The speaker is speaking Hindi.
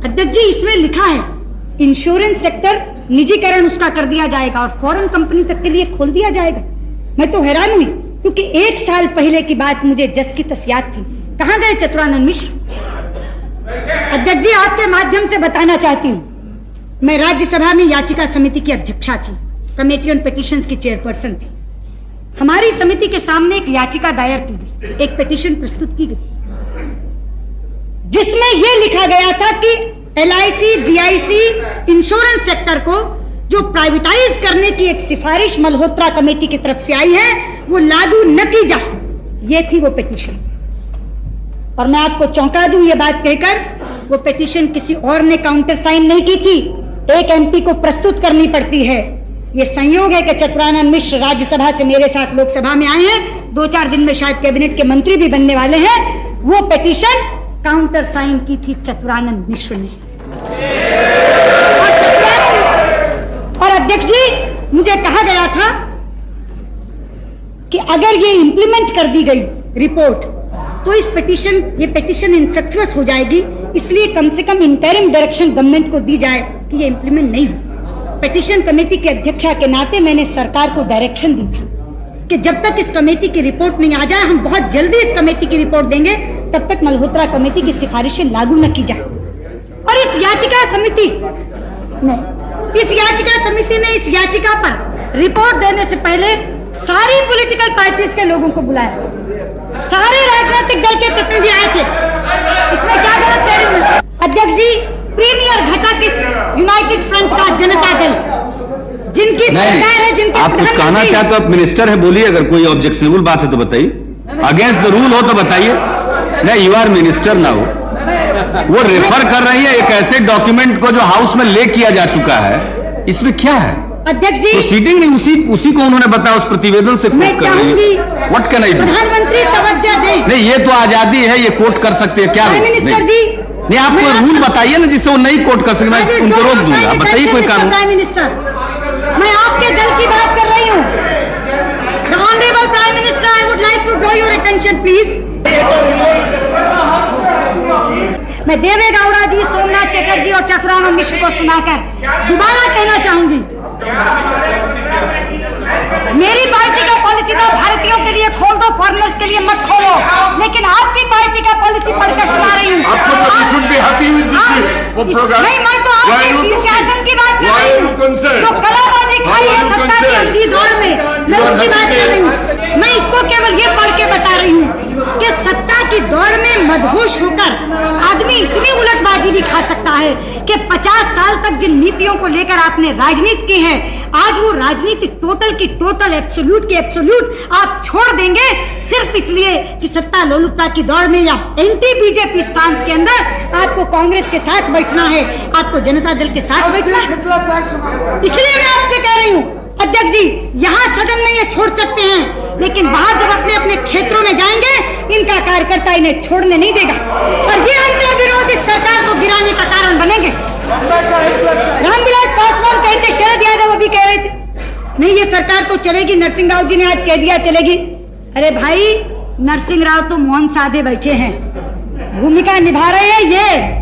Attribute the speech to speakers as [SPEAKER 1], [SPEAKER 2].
[SPEAKER 1] अध्यक्ष जी, इसमें लिखा है इंश्योरेंस सेक्टर निजीकरण उसका कर दिया जाएगा और फॉरेन कंपनी तक के लिए खोल दिया जाएगा। मैं तो हैरान हुई, क्योंकि 1 साल पहले की बात मुझे जस की तस याद थी। कहां गए चतुरानंद मिश्र? अध्यक्ष जी, आपके माध्यम से बताना चाहती हूँ, मैं राज्यसभा में याचिका समिति की अध्यक्षा थी, कमेटी ऑन पिटीशंस की चेयरपर्सन थी। हमारी समिति के सामने एक याचिका दायर की गई, एक पिटीशन प्रस्तुत की गई, जिसमें यह लिखा गया था कि LIC, GIC इंश्योरेंस सेक्टर को जो प्राइवेटाइज करने की एक सिफारिश मल्होत्रा कमेटी की तरफ से आई है, वो लागू न की जाए। ये थी वो पिटीशन। और मैं आपको चौंका दूं ये बात कहकर, वो पिटीशन किसी और ने काउंटर साइन नहीं की थी, एक MP को प्रस्तुत करनी पड़ती है। ये संयोग है कि चतुरानंद मिश्र राज्यसभा से मेरे साथ लोकसभा में आए हैं, 2-4 दिन में शायद कैबिनेट के मंत्री भी बनने वाले हैं। वो पिटीशन काउंटर साइन की थी चतुरानंद मिश्र ने। और अध्यक्ष जी, मुझे कहा गया था कि अगर ये इंप्लीमेंट कर दी गई रिपोर्ट, तो ये पिटीशन इनफेक्चुअस हो जाएगी, इसलिए कम से कम इंटरिम डायरेक्शन गवर्नमेंट को दी जाए कि ये इंप्लीमेंट नहीं हो। पिटीशन कमेटी के अध्यक्षा के नाते मैंने सरकार को डायरेक्शन दी थी कि जब तक इस कमेटी की रिपोर्ट नहीं आ जाए, हम बहुत जल्दी इस कमेटी की रिपोर्ट देंगे, तब तक मल्होत्रा कमेटी की सिफारिशें लागू न की जाए। और इस याचिका समिति ने इस याचिका पर रिपोर्ट देने से पहले सारी पॉलिटिकल पार्टीज के लोगों को बुलाया था, सारे राजनीतिक दल के प्रतिनिधि आए थे। इसमें क्या गलत कह रही हूं अध्यक्ष जी? प्रीमियर घटक इस यूनाइटेड फ्रंट का जनता दल, जिनकी सरकार है, जिनके
[SPEAKER 2] आप कुछ कहना चाहते हो, आप मिनिस्टर है, बोलिए। अगर कोई ऑब्जेक्शनेबल बात है तो बताइए, अगेंस्ट द रूल हो तो बताइए। नहीं, यू आर मिनिस्टर ना हो। वो रेफर कर रही है एक ऐसे डॉक्यूमेंट को जो हाउस में ले किया जा चुका है, इसमें क्या है
[SPEAKER 1] अध्यक्ष जी?
[SPEAKER 2] प्रोसीडिंग नहीं, उसी को उन्होंने बताया, उस प्रतिवेदन से कोट कर रही है। What can I do?
[SPEAKER 1] प्रधानमंत्री तवज्जो दें।
[SPEAKER 2] नहीं, ये तो आजादी है, ये कोट कर सकते हैं। क्या
[SPEAKER 1] मिनिस्टर जी,
[SPEAKER 2] नहीं, आप कोई रूल बताइए ना जिससे वो नहीं कोट कर सके, मैं उनको रोक दूंगा। बताइए कोई कानून।
[SPEAKER 1] प्राइम मिनिस्टर, मैं आपके दल की बात कर रही हूँ। The honourable prime minister, I would like to draw your attention please. मैं देवे गौड़ा जी, सोमनाथ चटर्जी और चतुरानंद मिश्र को सुनाकर दोबारा कहना चाहूंगी, मेरी पार्टी का पॉलिसी था भारतीयों के लिए खोल दो, फॉरेनर्स के लिए मत खोलो। लेकिन आपकी पार्टी का पॉलिसी पढ़कर सुना रही हूँ। नहीं, मैं तो आपके शीर्षासन की बात कर रही हूँ, जो कलाबाजी खाई है सत्ता की अवधि दौर में, मैं उसकी बात कर रही हूँ। मैं इसको केवल ये पढ़ के बता रही हूँ कि सत्ता की दौड़ में मदहोश होकर आदमी इतनी उलटबाजी भी खा सकता है कि 50 साल तक जिन नीतियों को लेकर आपने राजनीति की है, आज वो राजनीति टोटल की टोटल, एब्सोल्यूट की एब्सोल्यूट आप छोड़ देंगे, सिर्फ इसलिए कि सत्ता लोलुपता की दौड़ में या एंटी बीजेपी स्टांस के अंदर आपको कांग्रेस के साथ बैठना है, आपको जनता दल के साथ बैठना है। इसलिए मैं आपसे कह रही हूँ अध्यक्ष जी, यहाँ सदन में ये छोड़ सकते हैं, लेकिन बाहर जब अपने अपने क्षेत्रों में जाएंगे, इनका कार्यकर्ता इन्हें छोड़ने नहीं देगा और ये अंतर विरोध इस सरकार को गिराने का कारण बनेंगे। रामविलास पासवान कहते, शरद यादव अभी कह रहे थे नहीं ये सरकार तो चलेगी, नरसिंह राव जी ने आज कह दिया चलेगी। अरे भाई, नरसिंह राव तो मौन साधे बैठे हैं, भूमिका निभा रहे हैं ये